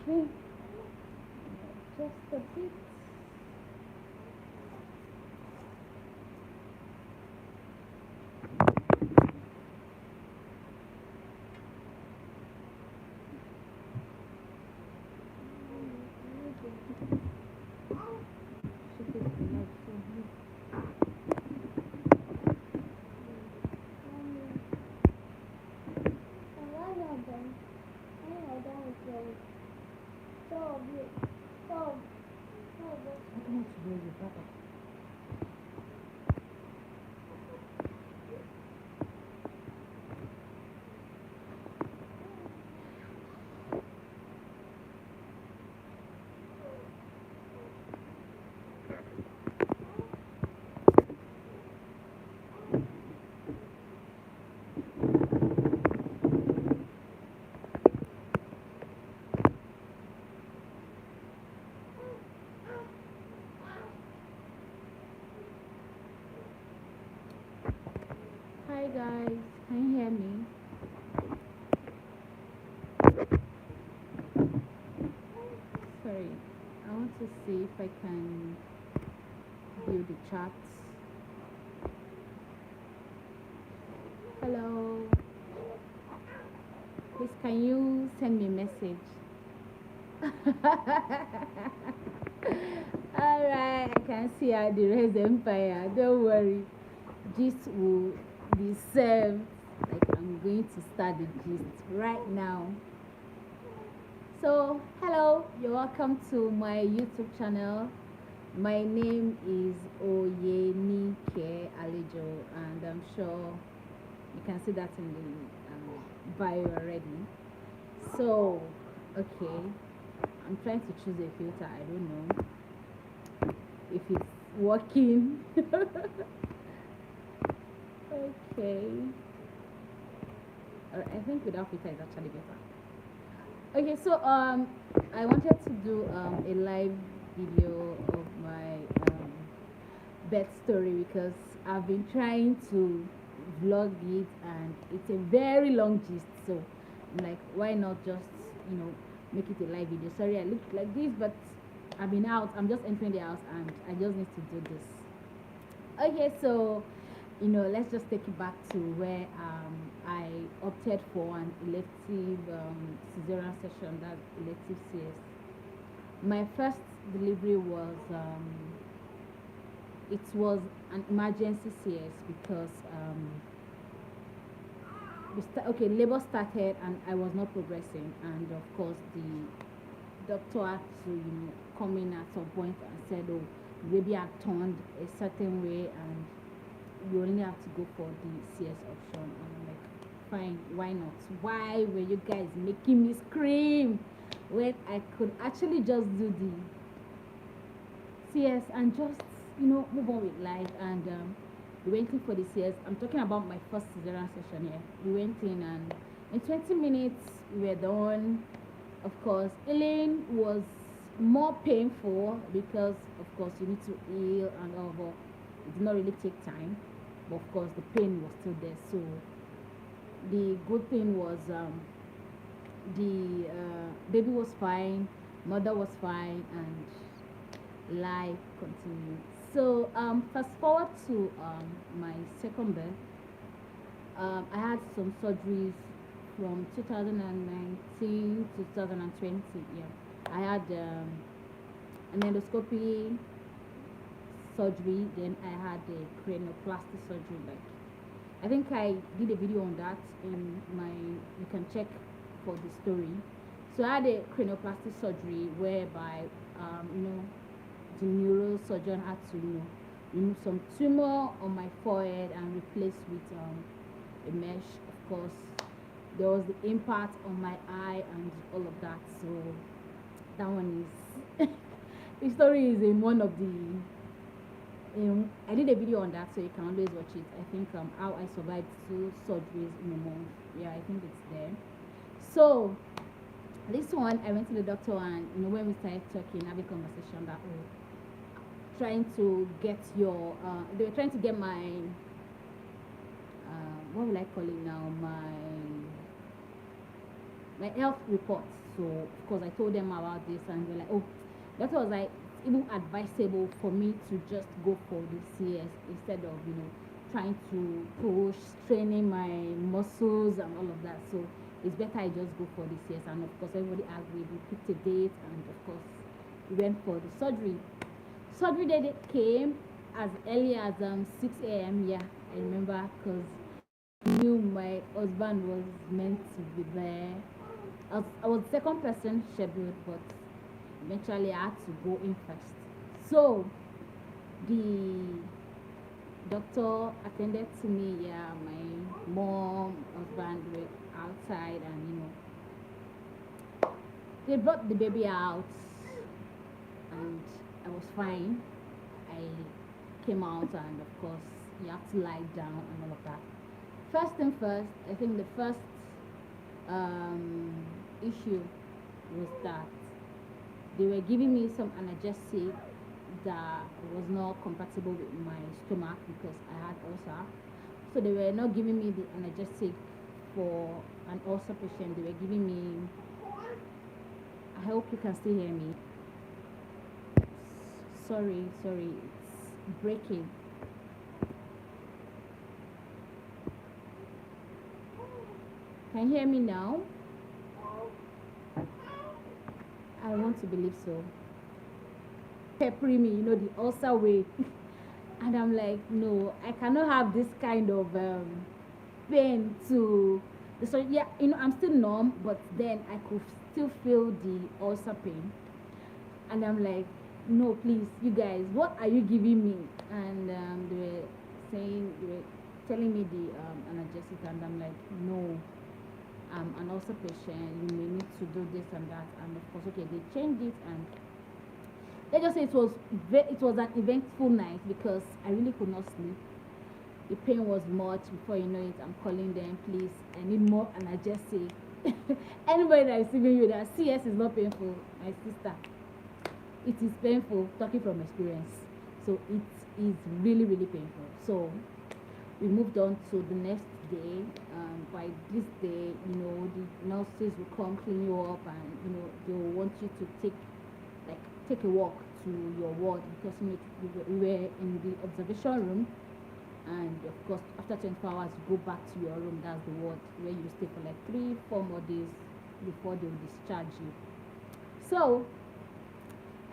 Okay, just a bit. Should be enough for me. I don't want to do it, Papa. Hi guys, can you hear me? Sorry, I want to see if I can view the chats. Hello, please can you send me a message? Alright, I can see the Res Empire. Don't worry, gist will be served. Like I'm going to start the gist right now. So, hello, you're welcome to my YouTube channel. My name is Oyenike Alejo, and I'm sure you can see that in the bio already. So, okay, I'm trying to choose a filter. I don't know if it's working. Okay, I think without filter is actually better. Okay, so I wanted to do a live video of my birth story because I've been trying to vlog it and it's a very long gist. So I'm like, why not just make it a live video? Sorry, I look like this, but I've been out. I'm just entering the house and I just need to do this. Okay, so let's just take it back to where I opted for an elective cesarean section, that elective CS. My first delivery was it was an emergency CS because okay, labor started and I was not progressing, and of course the doctor had to come in at some point and said, oh, the baby had turned a certain way and you only have to go for the CS option. And I'm like, fine, why not? Why were you guys making me scream when I could actually just do the CS and just move on with life? And we went in for the CS. I'm talking about my first cesarean session here. We went in and in 20 minutes we were done. Of course, healing was more painful because of course you need to heal and all, but it did not really take time. But of course the pain was still there. So the good thing was the baby was fine, mother was fine, and life continued. So fast forward to my second birth. I had some surgeries from 2019 to 2020. Yeah, I had an endoscopy surgery, then I had a cranioplasty surgery. Like, I think I did a video on that in my, you can check for the story. So I had a cranioplasty surgery whereby the neurosurgeon had to remove some tumor on my forehead and replace with a mesh. Of course, there was the impact on my eye and all of that. So that one is the story is in one of the I did a video on that, so you can always watch it. I think how I survived 2 surgeries in a month. Yeah, I think it's there. So this one, I went to the doctor, and when we started talking, having conversation, that trying to get your they were trying to get my what will I call it now, my health reports. So of course I told them about this, and they're like, oh, that was like even advisable for me to just go for the CS instead of trying to push, straining my muscles and all of that. So it's better I just go for the CS. And of course everybody agreed. We picked a date, and of course we went for the surgery. Surgery date came as early as 6 a.m. Yeah, I remember, because I knew my husband was meant to be there. I was the second person scheduled, but eventually I had to go in first. So the doctor attended to me. Yeah, my mom, husband were outside, and they brought the baby out, and I was fine. I came out, and of course you have to lie down and all of that. First thing first, I think the first um, issue was that they were giving me some analgesic that was not compatible with my stomach because I had ulcer. So they were not giving me the analgesic for an ulcer patient. They were giving me, I hope you can still hear me. Sorry, it's breaking. Can you hear me now? I want to believe so. Peppering me, the ulcer way. And I'm like, no, I cannot have this kind of pain to so yeah, I'm still numb, but then I could still feel the ulcer pain. And I'm like, no, please, you guys, what are you giving me? And they were telling me the analgesic, and I'm like, no, I'm an ulcer patient, you may need to do this and that. And of course, okay, they changed it, and let's just say it was an eventful night because I really could not sleep. The pain was much. Before you know it, I'm calling them, please, I need more analgesic. Anybody that is giving you that CS is not painful, my sister, it is painful, talking from experience. So it is really, really painful. So we moved on to the next day. By this day, the nurses will come clean you up, and they will want you to take a walk to your ward, because we were in the observation room, and of course after 24 hours you go back to your room. That's the ward where you stay for like 3-4 more days before they will discharge you. So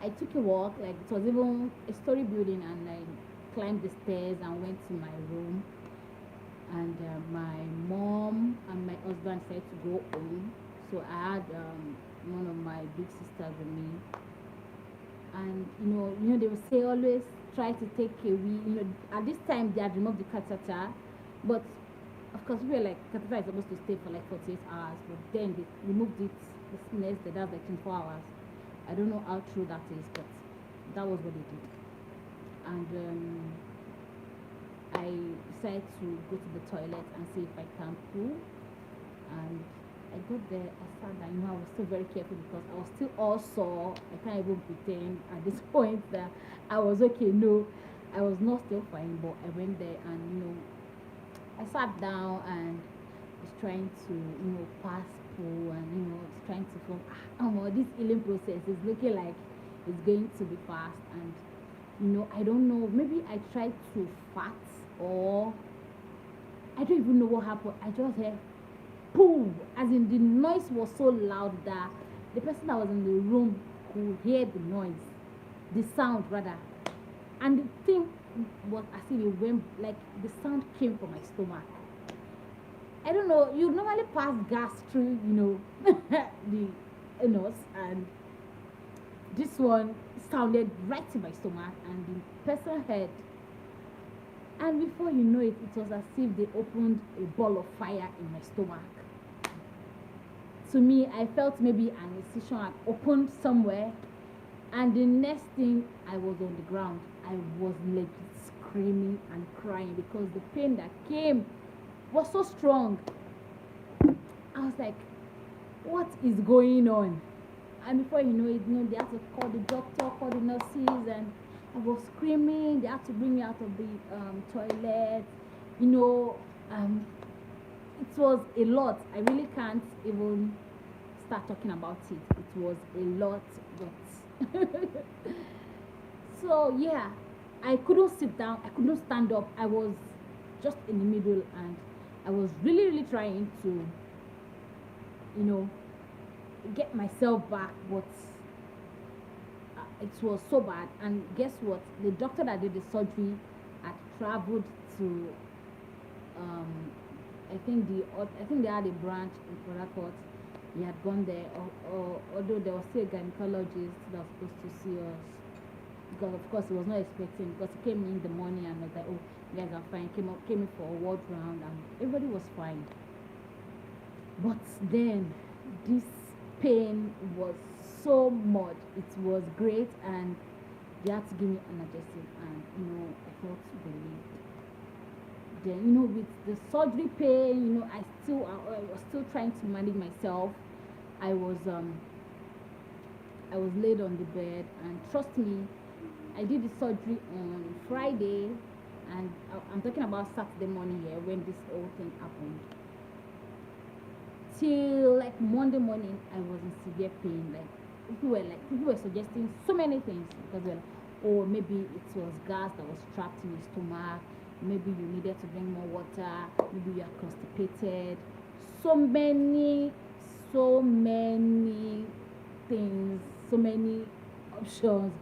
I took a walk, like it was even a story building, and I climbed the stairs and went to my room. And my mom and my husband said to go home. So I had one of my big sisters with me. And they will say always try to take a wee. At this time they had removed the catheter, but of course we were like, catheter is supposed to stay for like 48 hours, but then they removed it this next day. That's like 24 hours. I don't know how true that is, but that was what they did. And I decided to go to the toilet and see if I can poo. And I got there, I sat down. I was still very careful because I was still all sore. I can't even pretend at this point that I was okay. No, I was not still fine, but I went there, and I sat down and was trying to pass poo, and was trying to film. This healing process is looking like it's going to be fast, and I don't know, maybe I tried to fart, or I don't even know what happened. I just heard boom, as in the noise was so loud that the person that was in the room could hear the noise, the sound rather, and the thing was as if it went, like the sound came from my stomach. I don't know, you normally pass gas through the nose, and this one sounded right in my stomach, and the person heard. And before you know it, it was as if they opened a ball of fire in my stomach. To me, I felt maybe an incision had opened somewhere, and the next thing, I was on the ground. I was like screaming and crying because the pain that came was so strong. I was like, what is going on? And before you know it, they had to call the doctor, call the nurses, and I was screaming. They had to bring me out of the toilet. It was a lot. I really can't even start talking about it. It was a lot, but so yeah, I couldn't sit down, I couldn't stand up. I was just in the middle, and I was really, really trying to, you know, get myself back, but it was so bad. And guess what? The doctor that did the surgery had traveled to, um, I think they had a branch in Port Harcourt. He had gone there, although there was still a gynecologist that was supposed to see us, because of course he was not expecting, because he came in the morning and was like, oh, you guys are fine. Came in for a ward round, and everybody was fine. But then this pain was so much. It was great, and they had to give me analgesic, and I felt relieved. Then with the surgery pain, I was still trying to manage myself. I was I was laid on the bed, and trust me, I did the surgery on Friday, and I'm talking about Saturday morning here when this whole thing happened. Till like Monday morning, I was in severe pain. People were suggesting so many things, because they're like, oh, maybe it was gas that was trapped in your stomach. Maybe you needed to drink more water. Maybe you are constipated. So many, so many things, so many options,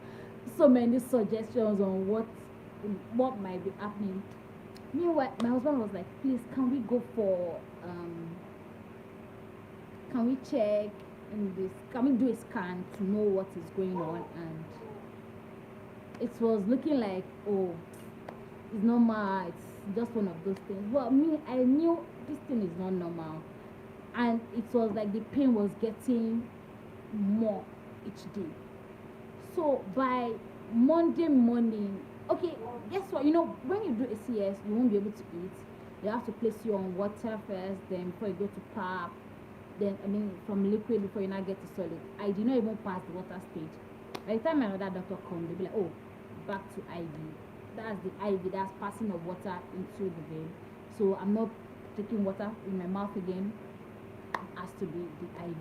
so many suggestions on what might be happening. Meanwhile, my husband was like, please, can we go for can we check in this, can we do a scan to know what is going on? And it was looking like, oh, it's normal, it's just one of those things. Well, me, I knew this thing is not normal, and it was like the pain was getting more each day. So by Monday morning, okay, guess what? When you do a CS, you won't be able to eat. They have to place you on water first, then before you go to pap, then from liquid before you now get to solid. I did not even pass the water stage. By the time another doctor comes, they'll be like, oh, back to IV. That's the IV, that's passing of water into the vein. So I'm not taking water in my mouth again. It has to be the IV.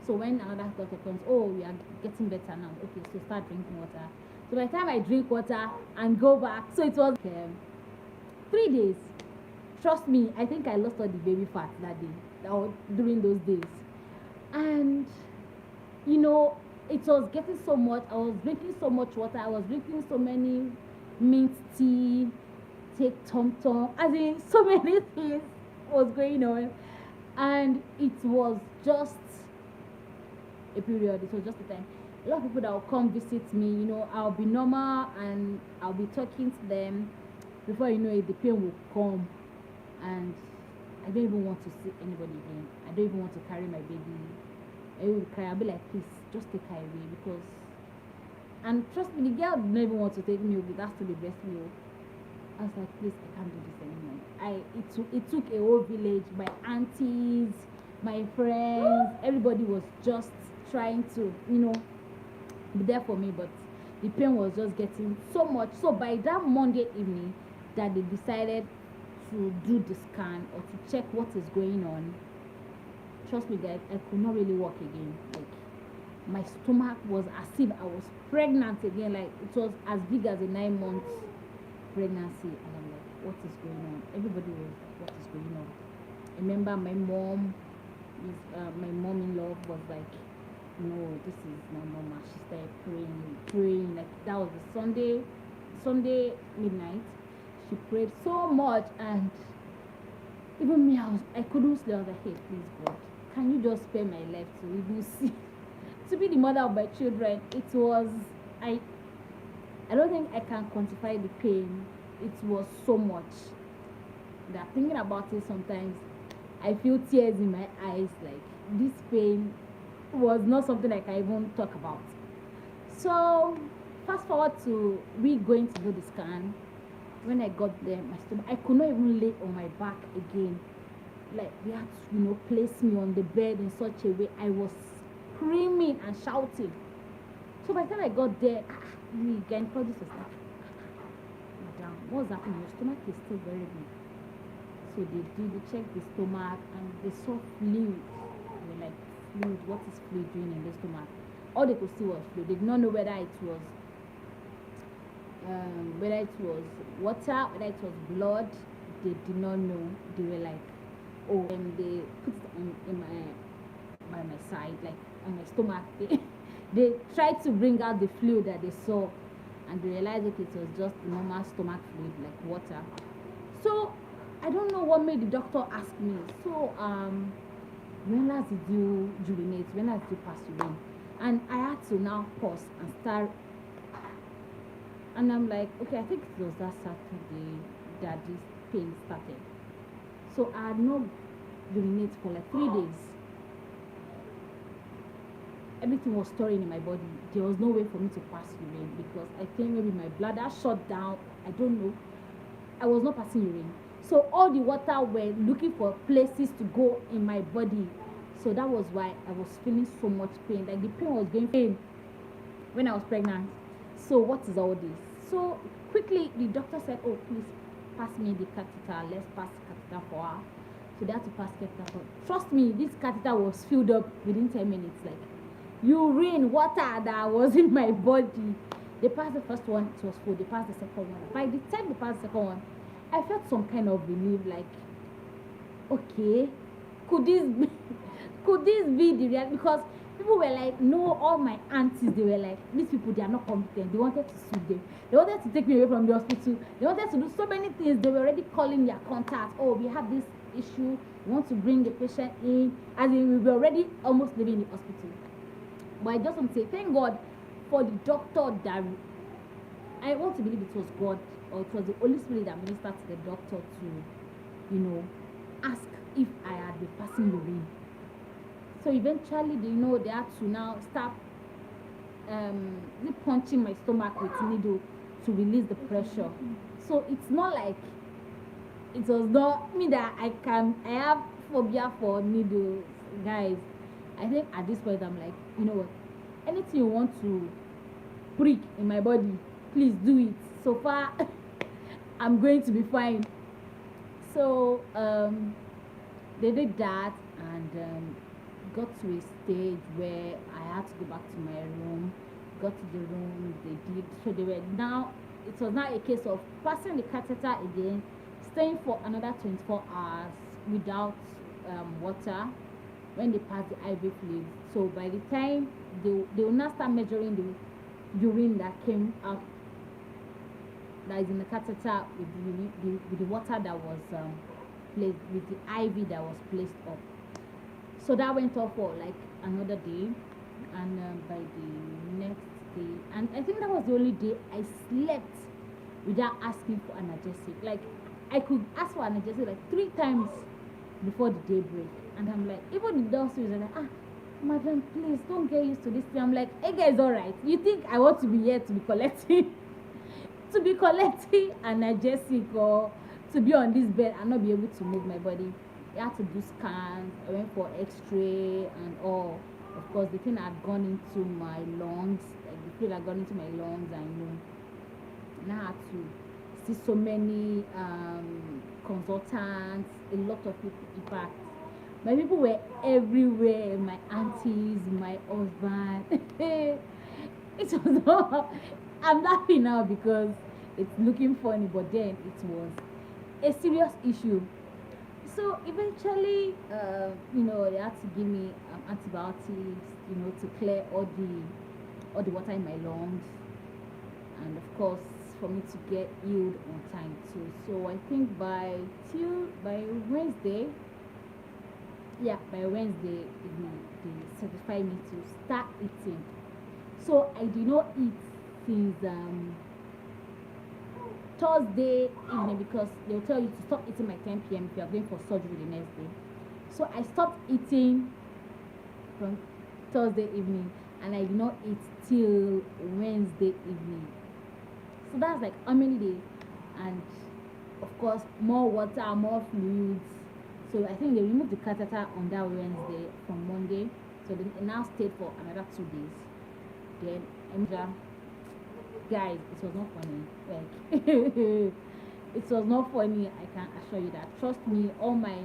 So when another doctor comes, oh, we are getting better now. Okay, so start drinking water. So by the time I drink water and go back, so it was 3 days. Trust me, I think I lost all the baby fat that day, during those days. And it was getting so much. I was drinking so much water. I was drinking so many mint tea, take tom tom, as in so many things was going on. And it was just a period. It was just a time. A lot of people that will come visit me, I'll be normal and I'll be talking to them. Before you know it, the pain will come, and I don't even want to see anybody again. I don't even want to carry my baby. I will cry. I'll be like, please, just take her away, because. And trust me, the girl did not even want to take milk. It has to be breast milk. I was like, please, I can't do this anymore. It took a whole village, my aunties, my friends, everybody was just trying to, be there for me, but the pain was just getting so much. So by that Monday evening that they decided to do the scan or to check what is going on, trust me guys, I could not really walk again. Like, my stomach was as if I was pregnant again. Like, it was as big as a 9 month pregnancy, and I'm like, what is going on? Everybody was like, what is going on? I remember my mom-in-law was like, no, this is not normal. She started praying. Like, that was the Sunday midnight. She prayed so much, and even me, I couldn't sleep. I was like, hey, please God, can you just spare my life to even see, to be the mother of my children? It was, I don't think I can quantify the pain. It was so much that thinking about it sometimes, I feel tears in my eyes. Like, this pain was not something I can even talk about. So fast forward to we going to do the scan. When I got there, my stomach, I could not even lay on my back again. Like, they had to, place me on the bed in such a way. I was screaming and shouting. So by the time I got there, the gynecologist was like, madam, what's happening? Your stomach is still very big. So they checked the stomach, and they saw fluid. They were like, fluid, what is fluid doing in the stomach? All they could see was fluid. They did not know whether it was water, whether it was blood. They did not know. They were like, oh, and they put it in my by my side, like on my stomach. They tried to bring out the fluid that they saw, and they realized okay, it was just normal stomach fluid, like water. So I don't know what made the doctor ask me. So when last did you urinate? When last did you pass urine? And I had to now pause and start. And I'm like, okay, I think it was that Saturday that this pain started. So I had not urinated for like 3 days. Everything was storing in my body. There was no way for me to pass urine because I think maybe my bladder shut down. I don't know. I was not passing urine. So all the water were looking for places to go in my body. So that was why I was feeling so much pain. Like the pain was going pain when I was pregnant. So what is all this? So quickly the doctor said, oh, please pass me the catheter. Let's pass the catheter for her. So they had to pass catheter for her. Trust me, this catheter was filled up within 10 minutes. Like urine, water that was in my body. They passed the first one, it was full. They passed the second one. By the time they passed the second one, I felt some kind of relief, like, okay, could this be, could this be the real? Because people were like, no, all my aunties, they were like, these people, they are not competent. They wanted to sue them. They wanted to take me away from the hospital. They wanted to do so many things. They were already calling their contacts. Oh, we have this issue. We want to bring the patient in. As in, we were already almost leaving the hospital. But I just want to say, thank God for the doctor that I want to believe it was God or it was the Holy Spirit that ministered to the doctor to, ask if I had been passing urine. So eventually, they had to now start punching my stomach with needle to release the pressure. So it's not like it was not me that I have phobia for needles, guys. I think at this point I'm like, you know what? Anything you want to prick in my body, please do it. So far, I'm going to be fine. So they did that and got to a stage where I had to go back to my room. Got to the room, they did. So they were now. It was now a case of passing the catheter again, staying for another 24 hours without water when they pass the IV fluid. So by the time they will now start measuring the urine that came out, that is in the catheter with the water that was placed, with the IV that was placed up. So that went off for like another day, and by the next day, and I think that was the only day I slept without asking for analgesic. Like I could ask for analgesic like 3 times before the day break, and I'm like, even the doctors are like, madam, please don't get used to this thing. I'm like, hey guys, all right. You think I want to be here to be collecting, to be collecting analgesic or to be on this bed and not be able to move my body? I had to do scans. I went for X-ray and all. Of course, the thing had gone into my lungs. Like the fluid had gone into my lungs, and I had to see so many consultants, a lot of people. In fact, my people were everywhere. My aunties, my husband. It was not. I'm laughing now because it's looking funny, but then it was a serious issue. So eventually, they had to give me antibiotics, to clear all the water in my lungs, and of course for me to get healed on time too. So I think by Wednesday, by Wednesday evening, they certified me to start eating. So I did not eat since Thursday evening, because they'll tell you to stop eating by 10 p.m. if you are going for surgery the next day. So I stopped eating from Thursday evening, and I did not eat till Wednesday evening. So that's like how many days? And of course, more water, more fluids. So I think they removed the catheter on that Wednesday from Monday. So they now stayed for another 2 days. Then guys, it was not funny. Like it was not funny. I can assure you that. Trust me, all my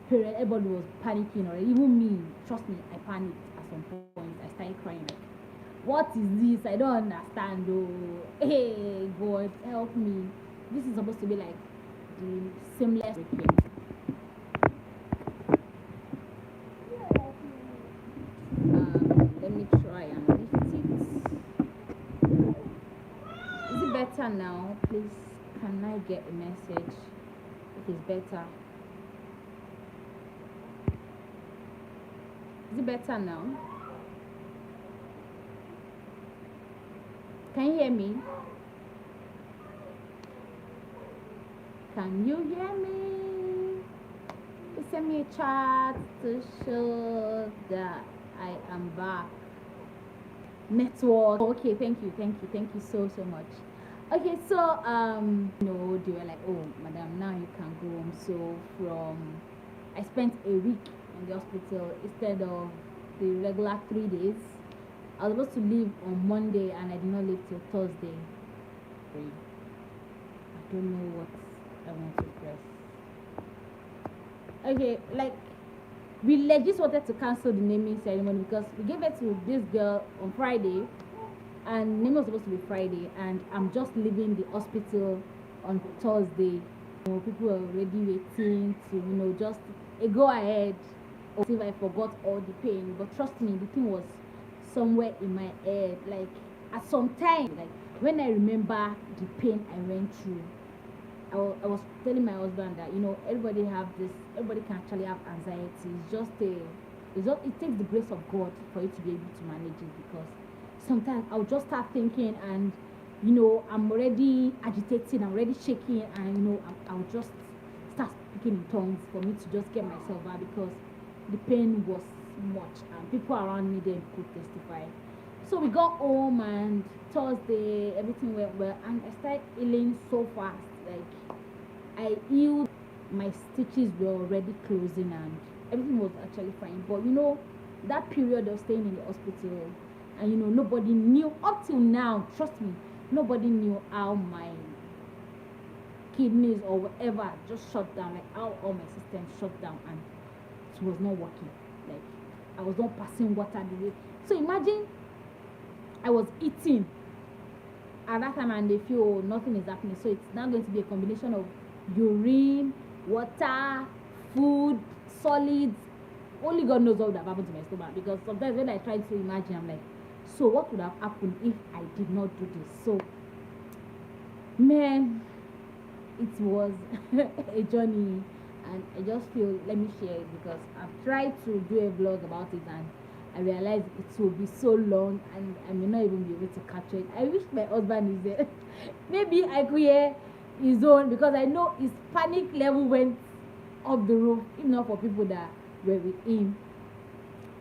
parents, everybody was panicking already. Even me, trust me, I panicked at some point. I started crying like, what is this? I don't understand. Oh, hey, God, help me. This is supposed to be like the seamless breaking. Let me try and lift it. Is it better now? Please, can I get a message if it's better? Is it better now? Can you hear me? Can you hear me? Please send me a chat to show that I am back. Network. Okay, thank you so much. Okay, so they were like, oh, madam, now you can go home. So I spent a week in the hospital instead of the regular 3 days. I was supposed to leave on Monday and I did not leave till Thursday. I don't know what I want to press. Okay, like we legit wanted to cancel the naming ceremony because we gave it to this girl on Friday and name was supposed to be Friday, and I'm just leaving the hospital on Thursday. People are already waiting to just a go ahead or if I forgot all the pain. But trust me, the thing was somewhere in my head. Like at some time, like when I remember the pain I went through, I was telling my husband that everybody can actually have anxiety. It takes the grace of God for you to be able to manage it, because sometimes I'll just start thinking and I'm already agitating, I'm already shaking, and I'll just start speaking in tongues for me to just get myself out, because the pain was much and people around me then could testify. So we got home and Thursday everything went well and I started healing so fast. Like I healed, my stitches were already closing and everything was actually fine. But that period of staying in the hospital and nobody knew up till now, trust me, nobody knew how my kidneys or whatever just shut down, like how all my systems shut down and it was not working. Like I was not passing water the way. So imagine I was eating at that time and they feel nothing is happening. So it's now going to be a combination of urine, water, food, solids. Only God knows what would have happened to my stomach, because sometimes when I try to imagine, I'm like, so what would have happened if I did not do this? So man, it was a journey, and I just feel, let me share it, because I've tried to do a vlog about it and I realized it will be so long and I may not even be able to capture it. I wish my husband is there. Maybe I could hear his own, because I know his panic level went up the roof, if not for people that were with him.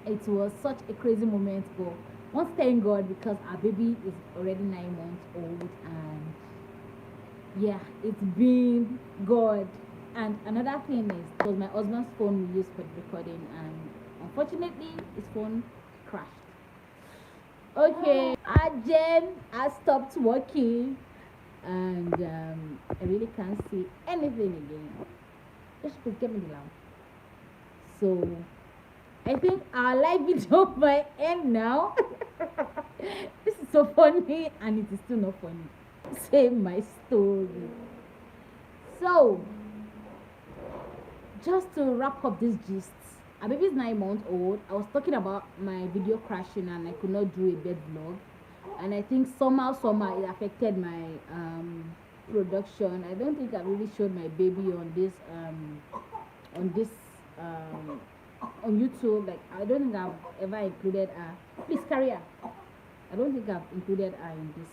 It was such a crazy moment, but once thank God, because our baby is already 9 months old, and yeah, it's been good. And another thing is, it was my husband's phone we used for the recording, and unfortunately his phone crashed. Okay, Jen has stopped working and I really can't see anything again. Just please get me the lamp. So I think our live video might end now. This is so funny and it is still not funny. Same my story. So just to wrap up this gist, our baby is 9 months old. I was talking about my video crashing and I could not do a bed vlog, and I think somehow it affected my production. I don't think I really showed my baby on this um on YouTube. Like I don't think I've ever included her. Please carry her. I don't think I've included her in this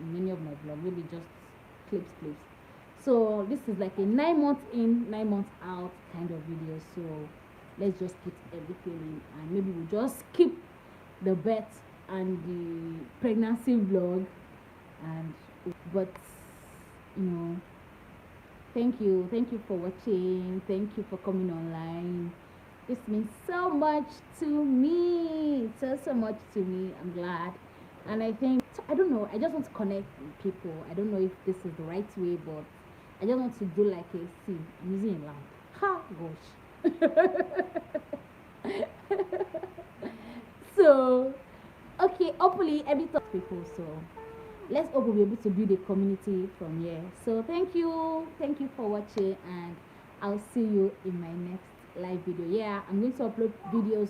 in many of my vlogs. Maybe just clips. So this is like a 9 months in, 9 months out kind of video. So let's just put everything in, and maybe we'll just skip the birth and the pregnancy vlog. And but thank you for watching. Thank you for coming online. This means so much to me, so much to me. I'm glad. And I think, I don't know, I just want to connect with people. I don't know if this is the right way, but I just want to do like I'm using a lamp. Ha gosh. So okay, hopefully every people. So let's hope we'll be able to build a community from here. So thank you for watching, and I'll see you in my next live video. Yeah, I'm going to upload videos